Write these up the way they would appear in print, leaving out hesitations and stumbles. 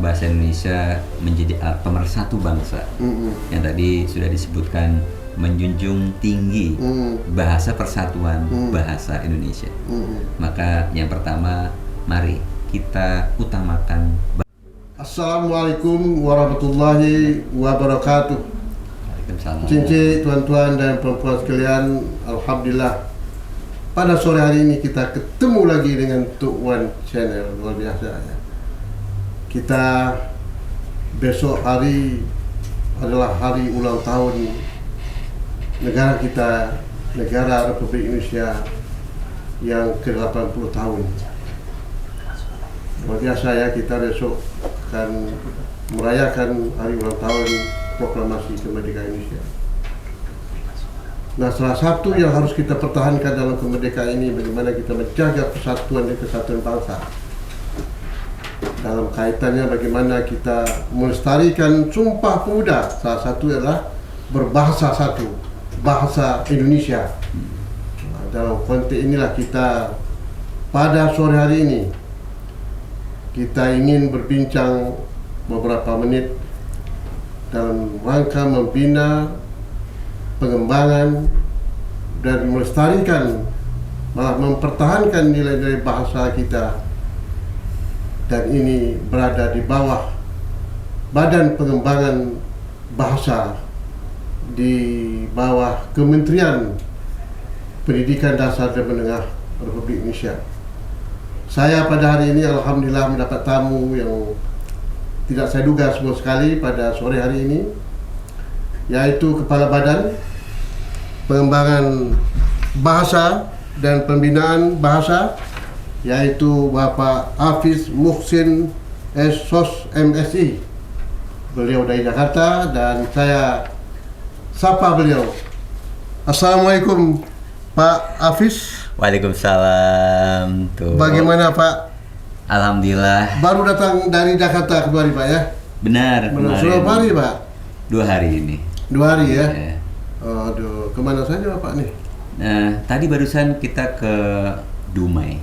bahasa Indonesia menjadi pemersatu bangsa. Yang tadi sudah disebutkan menjunjung tinggi bahasa persatuan bahasa Indonesia. Maka yang pertama, mari kita utamakan. Assalamualaikum warahmatullahi wabarakatuh. Waalaikumsalam. Cincin tuan-tuan dan perempuan sekalian, alhamdulillah pada sore hari ini kita ketemu lagi dengan Tuk Wan Channel. Luar biasa ya. Kita besok hari adalah hari ulang tahun negara kita, negara Republik Indonesia yang ke-80 tahun. Luar biasa ya, kita besok akan merayakan hari ulang tahun proklamasi kemerdekaan Indonesia. Nah, salah satu yang harus kita pertahankan dalam kemerdekaan ini bagaimana kita menjaga persatuan dan kesatuan bangsa. Dalam kaitannya bagaimana kita melestarikan Sumpah Pemuda, salah satu adalah berbahasa satu, bahasa Indonesia. Nah, dalam konteks inilah kita pada sore hari ini kita ingin berbincang beberapa menit dalam rangka membina, pengembangan dan melestarikan, malah mempertahankan nilai-nilai bahasa kita, dan ini berada di bawah Badan Pengembangan Bahasa di bawah Kementerian Pendidikan Dasar dan Menengah Republik Indonesia. Saya pada hari ini alhamdulillah mendapat tamu yang tidak saya duga semua sekali pada sore hari ini, yaitu Kepala Badan Pengembangan Bahasa dan Pembinaan Bahasa, yaitu Bapak Hafiz Muhsin SOS MSI. Beliau dari Jakarta dan saya sapa beliau. Assalamualaikum Pak Hafiz. Waalaikumsalam. Tuh. Bagaimana Pak? Alhamdulillah. Baru datang dari Jakarta kembali Pak ya? Benar. Berapa hari Pak? 2 hari ini. 2 hari ya? Ya. Aduh, kemana saja Pak nih? Nah, tadi barusan kita ke Dumai,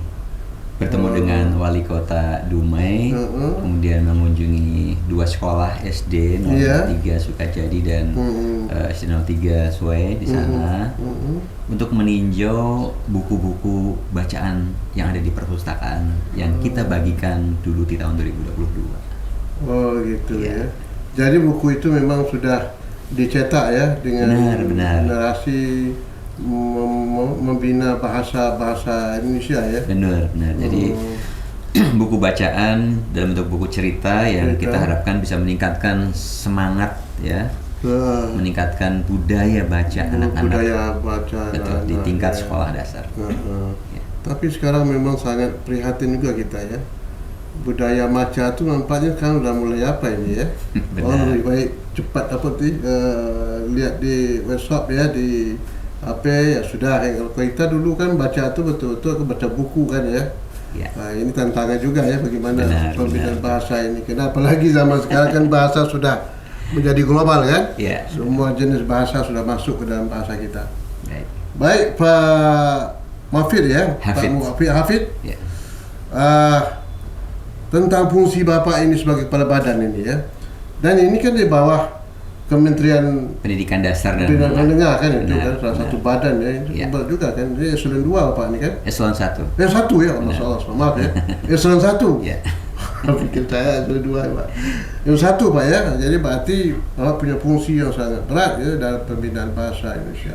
bertemu dengan Wali Kota Dumai, kemudian mengunjungi 2 sekolah SD 03 Sukajadi dan SD 03 Suai di sana untuk meninjau buku-buku bacaan yang ada di perpustakaan yang kita bagikan dulu di tahun 2022. Oh gitu ya. Jadi buku itu memang sudah dicetak ya dengan benar. narasi membina bahasa Indonesia ya. Benar. Jadi buku bacaan dalam bentuk buku cerita yang kita harapkan bisa meningkatkan semangat ya, meningkatkan budaya baca anak-anak. Budaya baca. Betul, di tingkat sekolah dasar. Ya. Tapi sekarang memang sangat prihatin juga kita ya. Budaya baca itu nampaknya kan udah mulai apa ini ya? Lebih baik cepat lihat di webshop ya, di HP ya sudah. Kalau kita dulu kan baca itu betul-betul baca buku kan ya. Nah, ini tantangan juga ya bagaimana pembinaan bahasa ini. Kenapa lagi zaman sekarang kan bahasa sudah menjadi global kan? Semua jenis bahasa sudah masuk ke dalam bahasa kita. Baik Pak Mafid ya, Pak Hafid. Tentang fungsi Bapak ini sebagai kepala badan ini ya. Dan ini kan di bawah Kementerian Pendidikan Dasar dan Menengah kan itu kan salah satu badan ya. Itu juga kan. Ini eselon 2 Pak ini kan? Eselon 1. Eselon 1 ya, masalah maaf ya. Eselon 1. Ya. Pikir saya eselon 2 Pak. Eselon 1 Pak ya. Jadi berarti Bapak punya fungsi yang sangat berat ya dalam pembinaan bahasa Indonesia.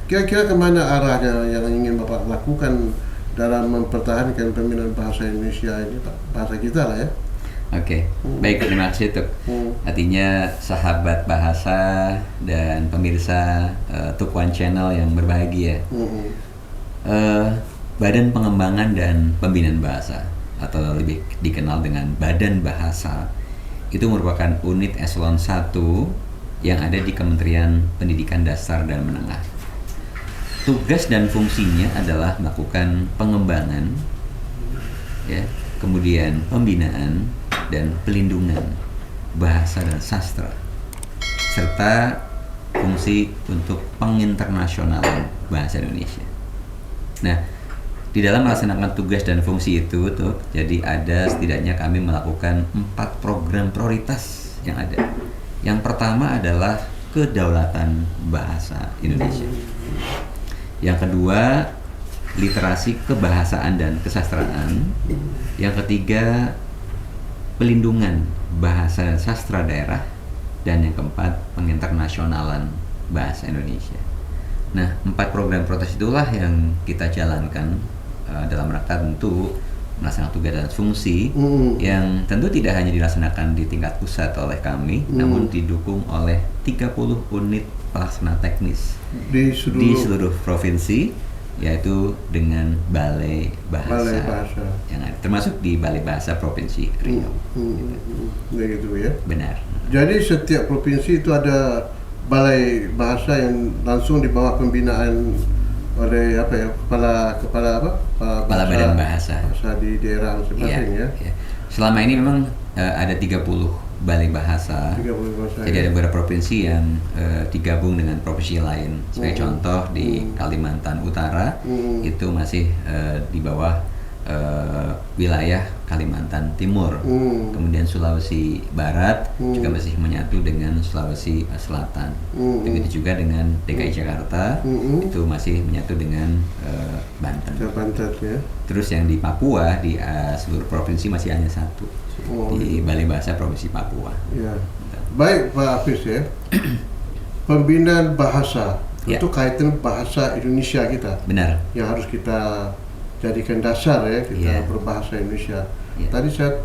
Kira-kira kemana arahnya yang ingin Bapak lakukan dalam mempertahankan pembinaan bahasa Indonesia ini Pak? Bahasa kita lah ya. Oke, baik, terima kasih Tuk. Artinya sahabat bahasa dan pemirsa Tuk Wan Channel yang berbahagia. Badan Pengembangan dan Pembinaan Bahasa atau lebih dikenal dengan Badan Bahasa itu merupakan unit eselon 1 yang ada di Kementerian Pendidikan Dasar dan Menengah. Tugas dan fungsinya adalah melakukan pengembangan, ya, kemudian pembinaan dan pelindungan bahasa dan sastra, serta fungsi untuk penginternasionalan bahasa Indonesia. Nah, Di dalam melaksanakan tugas dan fungsi itu tuh, jadi ada setidaknya kami melakukan 4 program prioritas yang ada. Yang pertama adalah kedaulatan bahasa Indonesia. Yang kedua, literasi kebahasaan dan kesastraan. Yang ketiga, pelindungan bahasa dan sastra daerah. Dan yang keempat, penginternasionalan bahasa Indonesia. Nah, 4 program prioritas itulah yang kita jalankan dalam rangka tentu melaksanakan tugas dan fungsi yang tentu tidak hanya dilaksanakan di tingkat pusat oleh kami, namun didukung oleh 30 unit pelaksana teknis di seluruh provinsi, yaitu dengan balai bahasa yang ada, termasuk di Balai Bahasa Provinsi Riau. Begitu ya. Benar. Jadi setiap provinsi itu ada balai bahasa yang langsung di bawah pembinaan oleh kepala badan bahasa di daerah masing-masing ya. Selama ini memang ada 30 balai bahasa. 30 bahasa. Jadi ada beberapa provinsi yang digabung dengan provinsi lain. Sebagai contoh di Kalimantan Utara itu masih di bawah wilayah Kalimantan Timur. Kemudian Sulawesi Barat juga masih menyatu dengan Sulawesi Selatan. Begitu juga dengan DKI Jakarta itu masih menyatu dengan Banten. Ya. Terus yang di Papua di seluruh provinsi masih hanya satu, di Balai Bahasa Provinsi Papua. Ya. Baik Pak Hafiz ya. Pembinaan bahasa itu kaitan bahasa Indonesia kita. Benar. Yang harus kita jadikan dasar ya kita berbahasa Indonesia. Tadi saya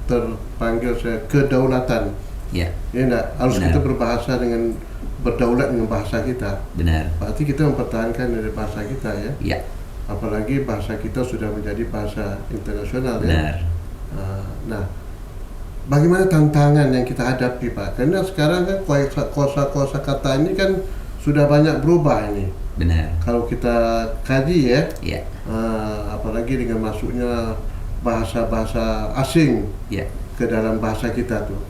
terpanggil saya kedaulatan. Ya enggak, harus kita berbahasa dengan berdaulat dengan bahasa kita. Benar. Berarti kita mempertahankan dari bahasa kita ya. Iya. Apalagi bahasa kita sudah menjadi bahasa internasional. Benar. Ya. Nah, bagaimana tantangan yang kita hadapi Pak? Karena sekarang kan kosa kata ini kan sudah banyak berubah ini. Benar. Kalau kita kaji ya, apalagi dengan masuknya bahasa-bahasa asing ke dalam bahasa kita tuh,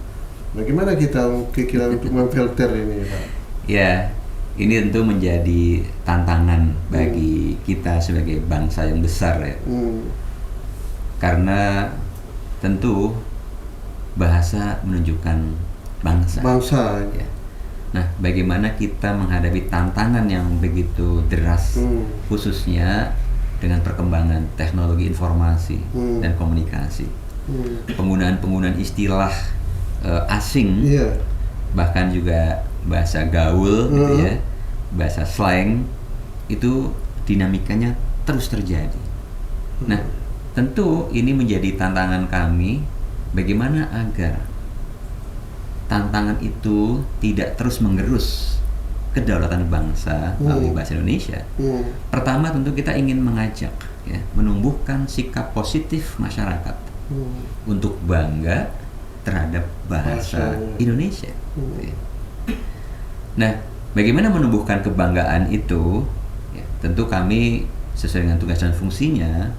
bagaimana kita kira untuk memfilter ini, Pak? Ya, ini tentu menjadi tantangan bagi kita sebagai bangsa yang besar ya, karena tentu bahasa menunjukkan bangsa. Ya. Nah, bagaimana kita menghadapi tantangan yang begitu deras, khususnya dengan perkembangan teknologi informasi dan komunikasi, penggunaan istilah asing, bahkan juga bahasa gaul, gitu ya, bahasa slang, itu dinamikanya terus terjadi. Nah, tentu ini menjadi tantangan kami, bagaimana agar tantangan itu tidak terus menggerus kedaulatan bangsa melalui bahasa Indonesia. Pertama tentu kita ingin mengajak ya, menumbuhkan sikap positif masyarakat untuk bangga terhadap bahasa Indonesia. Nah, bagaimana menumbuhkan kebanggaan itu? Ya, tentu kami sesuai dengan tugas dan fungsinya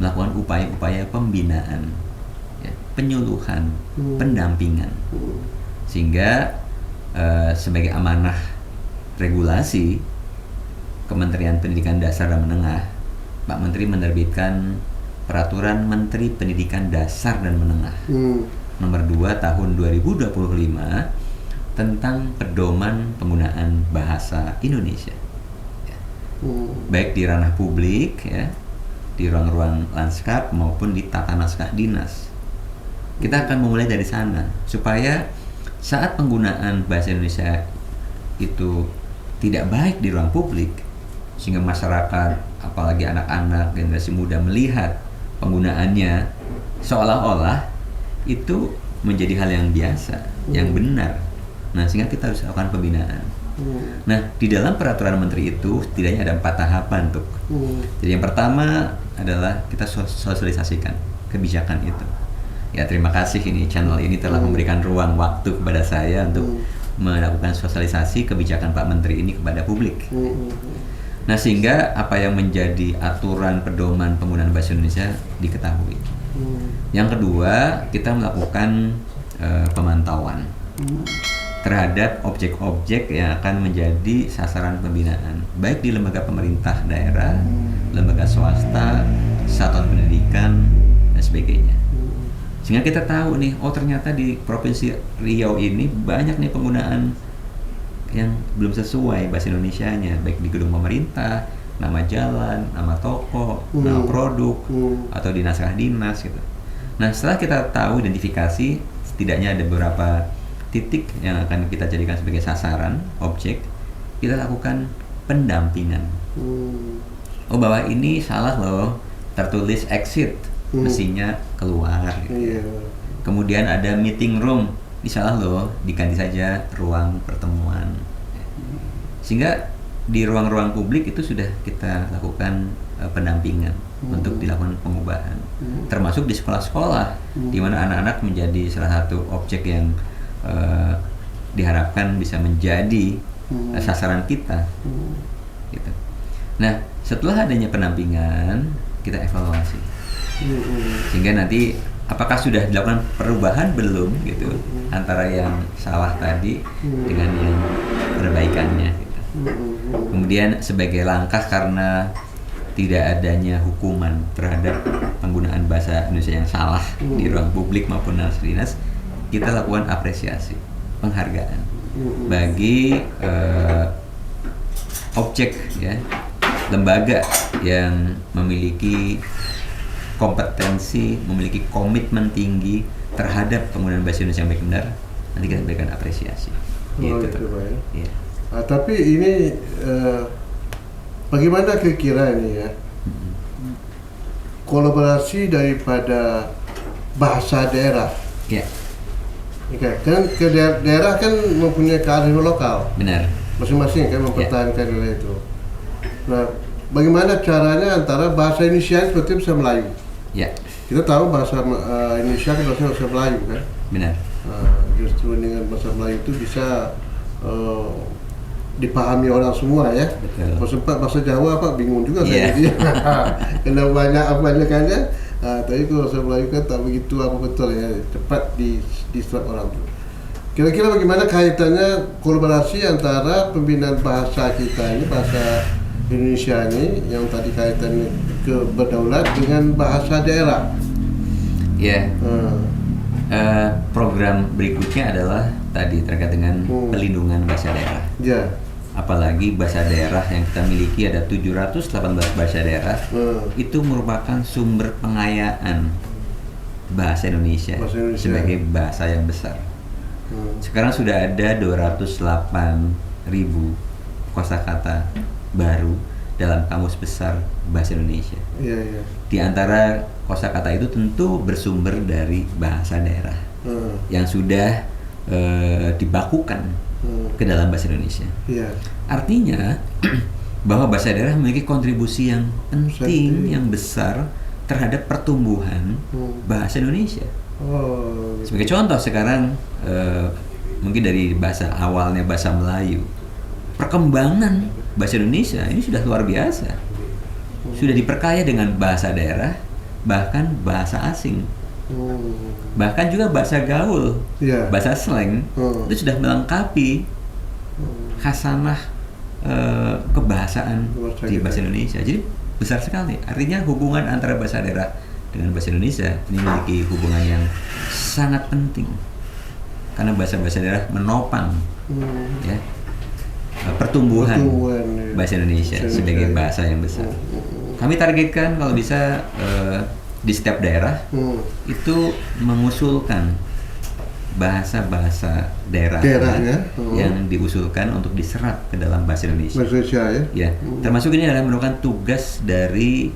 melakukan upaya-upaya pembinaan, ya, penyuluhan, pendampingan. Sehingga sebagai amanah regulasi Kementerian Pendidikan Dasar dan Menengah, Pak Menteri menerbitkan Peraturan Menteri Pendidikan Dasar dan Menengah nomor 2 tahun 2025 tentang pedoman penggunaan bahasa Indonesia. Ya. Baik di ranah publik ya, di ruang-ruang lanskap maupun di tata naskah dinas. Kita akan memulai dari sana supaya saat penggunaan bahasa Indonesia itu tidak baik di ruang publik, sehingga masyarakat, apalagi anak-anak generasi muda melihat penggunaannya seolah-olah itu menjadi hal yang biasa, yang benar. Nah, sehingga kita harus lakukan pembinaan. Nah, di dalam peraturan menteri itu setidaknya ada 4 tahapan tuh. Jadi yang pertama adalah kita sosialisasikan kebijakan itu. Ya, terima kasih ini channel ini telah memberikan ruang waktu kepada saya untuk melakukan sosialisasi kebijakan Pak Menteri ini kepada publik. Nah, sehingga apa yang menjadi aturan pedoman penggunaan bahasa Indonesia diketahui. Yang kedua, kita melakukan pemantauan. terhadap objek-objek yang akan menjadi sasaran pembinaan, baik di lembaga pemerintah daerah, lembaga swasta, satuan pendidikan, dan sebagainya. Sehingga kita tahu nih, oh ternyata di Provinsi Riau ini banyak nih penggunaan yang belum sesuai bahasa Indonesianya, baik di gedung pemerintah, nama jalan, nama toko, nama produk, atau di naskah dinas gitu. Nah, setelah kita tahu identifikasi, setidaknya ada beberapa titik yang akan kita jadikan sebagai sasaran objek, kita lakukan pendampingan. Oh, bahwa ini salah loh, tertulis exit, mestinya keluar gitu. Kemudian ada meeting room, ini salah loh, diganti saja ruang pertemuan. Sehingga di ruang-ruang publik itu sudah kita lakukan pendampingan untuk dilakukan pengubahan, termasuk di sekolah-sekolah, di mana anak-anak menjadi salah satu objek yang diharapkan bisa menjadi sasaran kita. Gitu. Nah, setelah adanya pendampingan, kita evaluasi, sehingga nanti apakah sudah dilakukan perubahan belum gitu antara yang salah tadi dengan yang perbaikannya. Gitu. Kemudian sebagai langkah karena tidak adanya hukuman terhadap penggunaan bahasa Indonesia yang salah di ruang publik maupun dinas, kita lakukan apresiasi, penghargaan bagi objek ya, lembaga yang memiliki kompetensi, memiliki komitmen tinggi terhadap penggunaan bahasa Indonesia yang baik benar, nanti kita berikan apresiasi. Gitu. Ya. Tapi ini bagaimana kira-kira ini ya, kolaborasi daripada bahasa daerah. Ya. Kan ke daerah kan mempunyai kearifan lokal. Benar. Masing-masing kan mempertahankan nilai itu. Nah, bagaimana caranya antara bahasa Indonesia seperti bahasa Melayu? Ya. Kita tahu bahasa Indonesia kan bahasa Melayu kan. Benar. Justru dengan bahasa Melayu itu bisa dipahami orang semua ya. Betul. Kalau sempat bahasa Jawa bingung juga saya jadi. Kena banyak kan. Tapi kalau bahasa Melayu kan tak begitu betul ya, cepat diserap orang tu. Kira-kira bagaimana kaitannya kolaborasi antara pembinaan bahasa kita ini, bahasa Indonesia ini yang tadi kaitannya ke berdaulat dengan bahasa daerah? Ya. Program berikutnya adalah tadi terkait dengan pelindungan bahasa daerah. Ya. Apalagi bahasa daerah yang kita miliki ada 718 bahasa daerah, itu merupakan sumber pengayaan bahasa Indonesia sebagai bahasa yang besar. Sekarang sudah ada 208.000 kosakata baru dalam Kamus Besar Bahasa Indonesia. Di antara kosakata itu tentu bersumber dari bahasa daerah yang sudah dibakukan ke dalam bahasa Indonesia. Artinya bahwa bahasa daerah memiliki kontribusi yang penting, yang besar terhadap pertumbuhan bahasa Indonesia. Sebagai contoh sekarang mungkin dari bahasa awalnya bahasa Melayu, perkembangan bahasa Indonesia ini sudah luar biasa. Sudah diperkaya dengan bahasa daerah, bahkan bahasa asing. Bahkan juga bahasa gaul, bahasa slang, itu sudah melengkapi khasanah kebahasaan di bahasa Indonesia. Jadi besar sekali. Artinya hubungan antara bahasa daerah dengan bahasa Indonesia ini memiliki hubungan yang sangat penting, karena bahasa-bahasa daerah menopang ya, pertumbuhan bahasa Indonesia sebagai bahasa yang besar. Kami targetkan kalau bisa di setiap daerah itu mengusulkan bahasa-bahasa daerahnya yang diusulkan untuk diserap ke dalam bahasa Indonesia. Ya, termasuk ini adalah merupakan tugas dari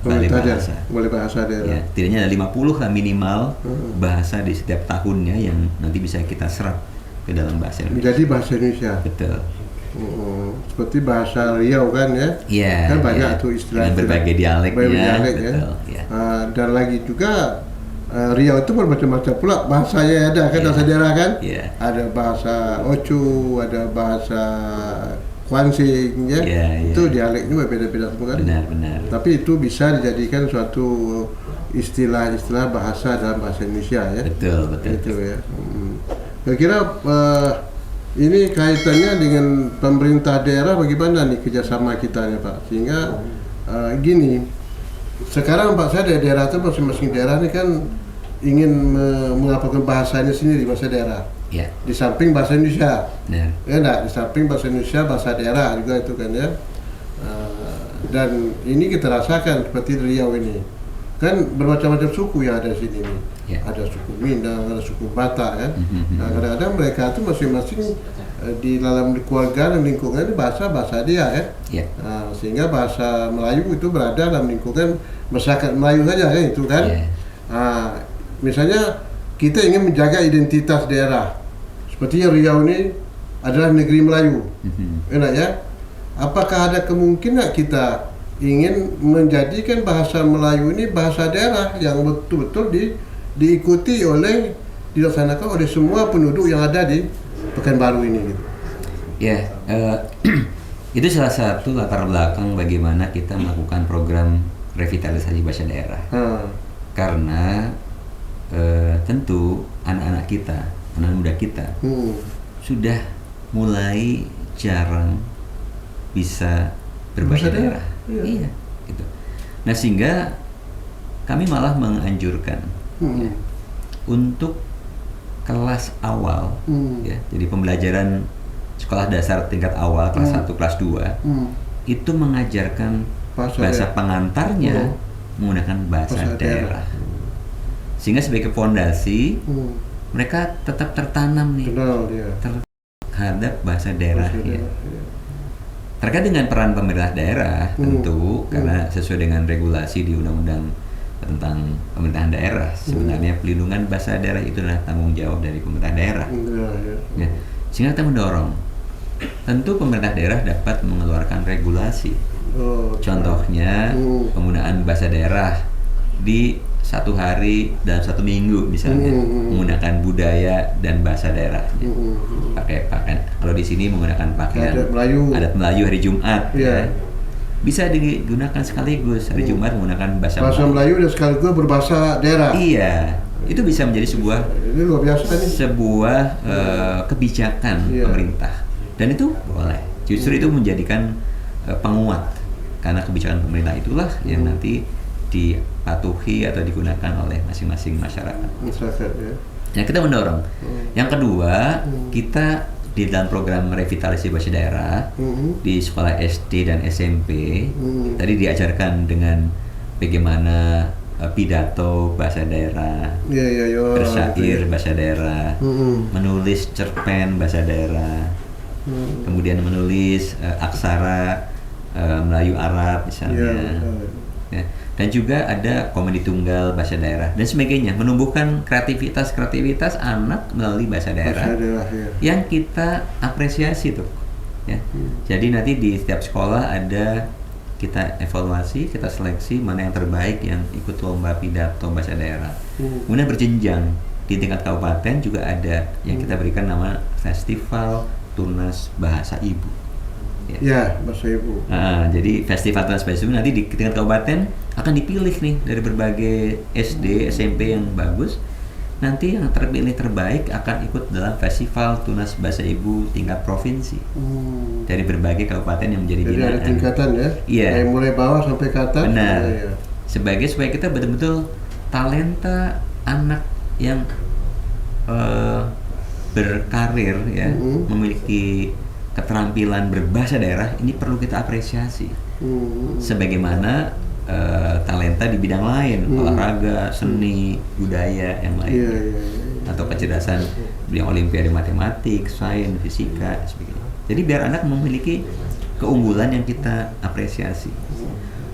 Balai Bahasa daerah. Ya, tidaknya ada 50 lah minimal bahasa di setiap tahunnya yang nanti bisa kita serap ke dalam bahasa Indonesia. Menjadi bahasa Indonesia. Betul. Seperti bahasa Riau kan ya, kan banyak tuh istilah berbagai dialeknya, betul, ya. Dan lagi juga Riau itu bermacam-macam pula bahasanya ada kan, bahasa daerah kan, ada bahasa Ocu, ada bahasa Kuansing ya, itu dialek juga beda-beda semua kan. Benar. Tapi itu bisa dijadikan suatu istilah-istilah bahasa dalam bahasa Indonesia ya. Betul. Itu ya. Saya kira ini kaitannya dengan pemerintah daerah bagaimana nih kerjasama kita nih Pak, sehingga gini, sekarang Pak saya dari daerah itu masing-masing daerah ini kan ingin mengapakan bahasanya sendiri, bahasa daerah. Ya. Di samping bahasa Indonesia, Nah. ya enggak, di samping bahasa Indonesia, bahasa daerah juga itu kan ya. Dan ini kita rasakan seperti di Riau ini, kan bermacam-macam suku yang ada di sini nih. Ya. Ada suku Minang, ada suku Batak kan. Nah, kadang-kadang mereka itu masing-masing di dalam keluarga dan lingkungan itu bahasa dia ya. Ya. Nah, sehingga bahasa Melayu itu berada dalam lingkungan masyarakat Melayu saja kan itu kan. Ya. Nah, misalnya kita ingin menjaga identitas daerah. Seperti Riau ini adalah negeri Melayu. Enak ya? Apakah ada kemungkinan kita ingin menjadikan bahasa Melayu ini bahasa daerah yang betul-betul diikuti oleh, dilaksanakan oleh semua penduduk yang ada di Pekanbaru ini gitu. Ya, itu salah satu latar belakang bagaimana kita melakukan program revitalisasi bahasa daerah. Karena tentu anak-anak kita, anak muda kita sudah mulai jarang bisa berbahasa daerah. Iya, gitu. Nah, sehingga kami malah menganjurkan ya, untuk kelas awal, ya, jadi pembelajaran sekolah dasar tingkat awal kelas 1, kelas 2 itu mengajarkan bahasa pengantarnya menggunakan bahasa daerah. Sehingga sebagai fondasi mereka tetap tertanam nih terhadap bahasa daerahnya. Terkait dengan peran pemerintah daerah tentu karena sesuai dengan regulasi di Undang-Undang tentang pemerintahan daerah, sebenarnya pelindungan bahasa daerah itu adalah tanggung jawab dari pemerintah daerah. Ya. Sehingga kita mendorong tentu pemerintah daerah dapat mengeluarkan regulasi. Contohnya penggunaan bahasa daerah di 1 hari dalam 1 minggu misalnya menggunakan budaya dan bahasa daerahnya. Pakai kalau di sini menggunakan pakaian adat Melayu hari Jumat. Ya. Bisa digunakan sekaligus hari Jumat menggunakan bahasa Melayu dan sekaligus berbahasa daerah. Iya, itu bisa menjadi sebuah ini luar biasa nih. Sebuah kebijakan pemerintah dan itu boleh. Justru itu menjadikan penguat karena kebijakan pemerintah itulah yang nanti dipatuhi atau digunakan oleh masing-masing masyarakat. Ya. Nah, kita mendorong. Yang kedua, kita di dalam program revitalisasi bahasa daerah di sekolah SD dan SMP tadi diajarkan dengan bagaimana pidato bahasa daerah, bersyair bahasa daerah, menulis cerpen bahasa daerah, kemudian menulis aksara Melayu Arab misalnya. Ya. Dan juga ada komedi tunggal bahasa daerah dan sebagainya, menumbuhkan kreativitas anak melalui bahasa daerah, yang kita apresiasi tuh ya. Jadi nanti di setiap sekolah ada kita evaluasi, kita seleksi mana yang terbaik yang ikut lomba pidato bahasa daerah. Kemudian berjenjang di tingkat kabupaten juga ada yang kita berikan nama Festival Tunas Bahasa Ibu. Ya, bahasa ibu. Jadi festival Tunas Bahasa Ibu nanti di tingkat kabupaten akan dipilih nih dari berbagai SD, SMP yang bagus. Nanti yang terpilih terbaik akan ikut dalam festival Tunas Bahasa Ibu tingkat provinsi dari berbagai kabupaten yang menjadi binaan. Jadi ada tingkatan ya? Iya. Dari mulai bawah sampai ke atas. Benar. Ya. Supaya kita betul-betul talenta anak yang berkarir ya, memiliki keterampilan berbahasa daerah ini perlu kita apresiasi. Sebagaimana talenta di bidang lain, olahraga, seni, budaya yang lain, atau kecerdasan bidang olimpiade matematik, sains, fisika, sebagainya. Jadi biar anak memiliki keunggulan yang kita apresiasi.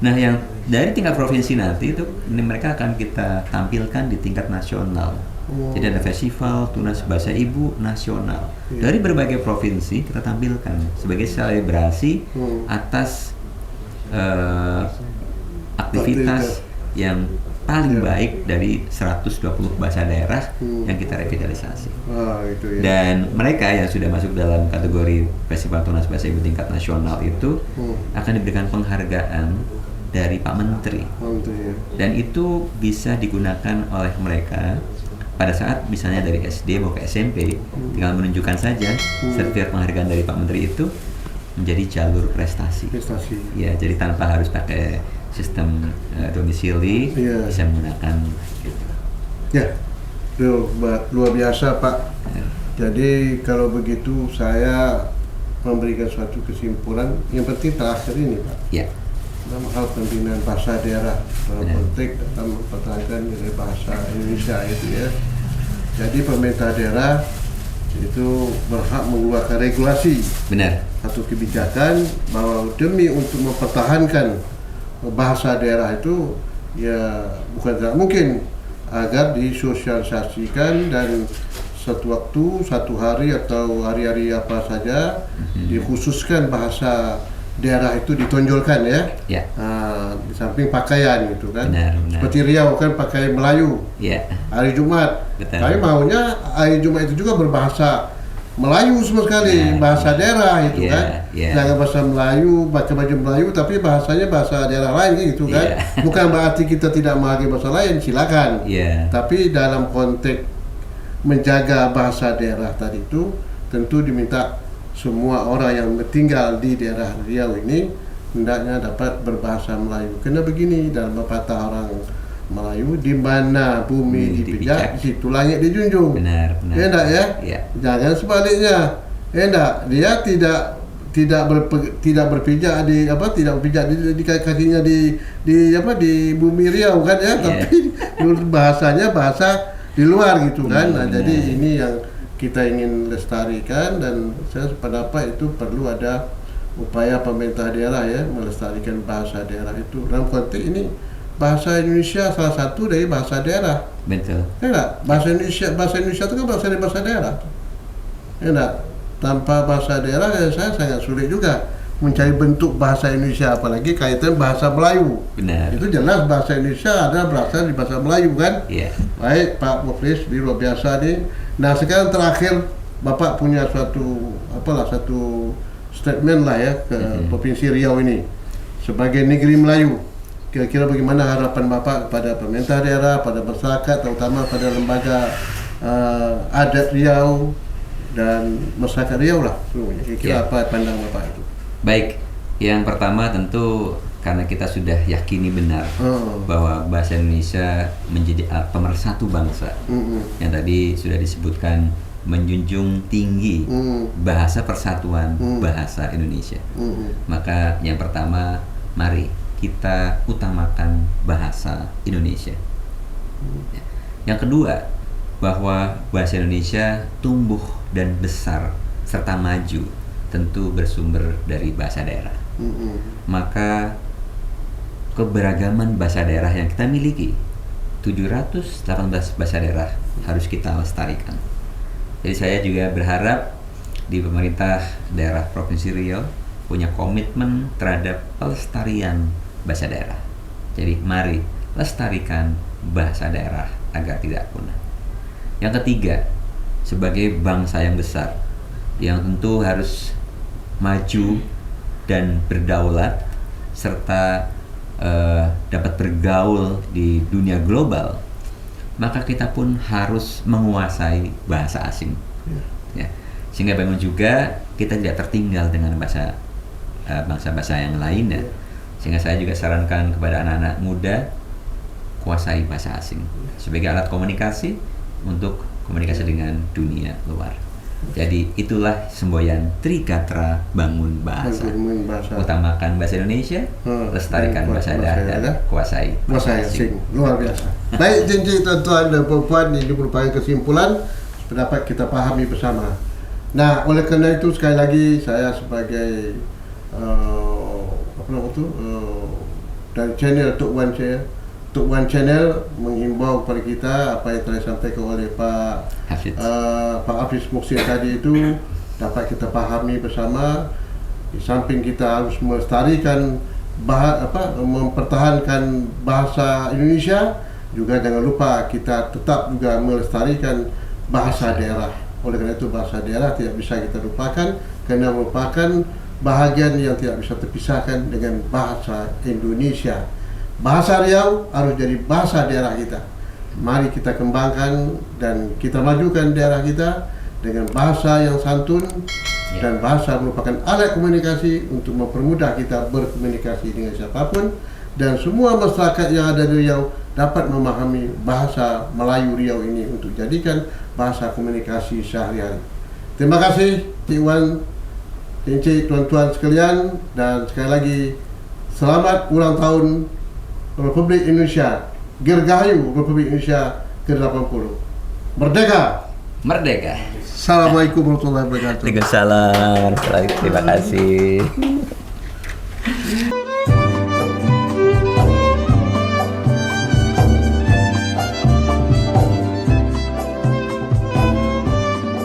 Nah, yang dari tingkat provinsi nanti itu mereka akan kita tampilkan di tingkat nasional. Jadi ada festival Tunas Bahasa Ibu nasional. Dari berbagai provinsi kita tampilkan sebagai selebrasi atas aktivitas yang paling baik dari 120 bahasa daerah yang kita revitalisasi. Dan mereka yang sudah masuk dalam kategori Festival Tunas Bahasa Ibu tingkat nasional itu akan diberikan penghargaan dari Pak Menteri. Dan itu bisa digunakan oleh mereka pada saat misalnya dari SD mau ke SMP, tinggal menunjukkan saja sertifikat penghargaan dari Pak Menteri itu menjadi jalur prestasi. Ya, jadi tanpa harus pakai sistem domisili, bisa menggunakan gitu. Ya, luar biasa Pak. Jadi kalau begitu saya memberikan suatu kesimpulan. Yang penting terakhir ini Pak. Ya. Dalam hal pembinaan bahasa daerah dalam konteks dalam mempertahankan nilai bahasa Indonesia itu ya. Jadi pemerintah daerah itu berhak mengeluarkan regulasi. Benar. Atau kebijakan bahwa demi untuk mempertahankan bahasa daerah itu ya bukan tidak mungkin agar disosialisasikan dan satu waktu, satu hari atau hari-hari apa saja dikhususkan bahasa daerah itu ditonjolkan ya. Di samping pakaian gitu kan. Benar. Seperti Riau kan pakai Melayu. Hari Jumat. Betul. Tapi maunya hari Jumat itu juga berbahasa Melayu sama sekali, bahasa daerah itu kan. Jangan bahasa Melayu, baca baju Melayu tapi bahasanya bahasa daerah lain gitu kan. Bukan berarti kita tidak menghargai bahasa lain, silakan. Tapi dalam konteks menjaga bahasa daerah tadi itu tentu diminta semua orang yang tinggal di daerah Riau ini hendaknya dapat berbahasa Melayu. Karena begini dalam pepatah orang Melayu, di mana bumi dipijak, di situ langit dijunjung. Benar. Ya enggak ya? Jangan sebaliknya. Ya enggak, dia tidak berpijak di kakinya di bumi Riau kan ya, tapi bahasanya bahasa di luar gitu kan. Nah, jadi ini yang kita ingin lestarikan dan saya sependapat itu perlu ada upaya pemerintah daerah ya melestarikan bahasa daerah itu. Dalam konteks ini bahasa Indonesia salah satu dari bahasa daerah. Betul. Ya enggak? Bahasa Indonesia itu kan bahasa dari bahasa daerah. Ya enggak? Tanpa bahasa daerah ya saya sangat sulit juga mencari bentuk bahasa Indonesia, apalagi kaitan bahasa Melayu. Benar. Itu jelas bahasa Indonesia ada berasal dari bahasa Melayu kan? Baik Pak Muflis, luar biasa nih. Nah sekarang terakhir Bapak punya satu statement lah ya ke Provinsi Riau ini sebagai negeri Melayu. Kira-kira bagaimana harapan Bapak kepada pemerintah daerah, pada masyarakat, terutama pada lembaga adat Riau dan masyarakat Riau lah. Kira-kira apa pandang Bapak itu? Baik, yang pertama tentu karena kita sudah yakini benar bahwa bahasa Indonesia menjadi alat pemersatu bangsa. Yang tadi sudah disebutkan menjunjung tinggi bahasa persatuan bahasa Indonesia. Maka yang pertama, mari kita utamakan bahasa Indonesia. Yang kedua, bahwa bahasa Indonesia tumbuh dan besar serta maju tentu bersumber dari bahasa daerah. Maka keberagaman bahasa daerah yang kita miliki 718 bahasa daerah harus kita lestarikan. Jadi saya juga berharap di pemerintah daerah Provinsi Riau punya komitmen terhadap pelestarian bahasa daerah. Jadi mari lestarikan bahasa daerah agar tidak punah. Yang ketiga, sebagai bangsa yang besar yang tentu harus maju dan berdaulat serta dapat bergaul di dunia global, maka kita pun harus menguasai bahasa asing. Sehingga bangun juga kita tidak tertinggal dengan bangsa-bangsa yang lainnya. Sehingga saya juga sarankan kepada anak-anak muda kuasai bahasa asing sebagai alat komunikasi untuk komunikasi dengan dunia luar. Jadi itulah semboyan Trigatra Bangun Bahasa. Utamakan bahasa Indonesia, lestarikan bahasa daerah, dan kuasai bahasa asing. Luar biasa. Baik, janji tuan-tuan dan puan, ini merupakan kesimpulan pendapat kita pahami bersama. Nah, oleh kerana itu sekali lagi saya sebagai dari channel Tok Wan Channel menghimbau kepada kita apa yang telah disampaikan oleh Pak Hafiz Muhsin tadi itu dapat kita pahami bersama. Di samping kita harus melestarikan mempertahankan bahasa Indonesia, juga jangan lupa kita tetap juga melestarikan bahasa daerah. Oleh karena itu bahasa daerah tidak bisa kita lupakan karena merupakan bahagian yang tidak bisa terpisahkan dengan bahasa Indonesia. Bahasa Riau harus jadi bahasa daerah kita. Mari kita kembangkan dan kita majukan daerah kita dengan bahasa yang santun, dan bahasa merupakan alat komunikasi untuk mempermudah kita berkomunikasi dengan siapapun, dan semua masyarakat yang ada di Riau dapat memahami bahasa Melayu Riau ini untuk jadikan bahasa komunikasi sehari-hari. Terima kasih Cik Wan, Cik, tuan-tuan sekalian, dan sekali lagi selamat ulang tahun Republik Indonesia, Dirgahayu Republik Indonesia ke-80. Merdeka! Merdeka. Assalamualaikum warahmatullahi wabarakatuh. Waalaikumsalam. Terima kasih.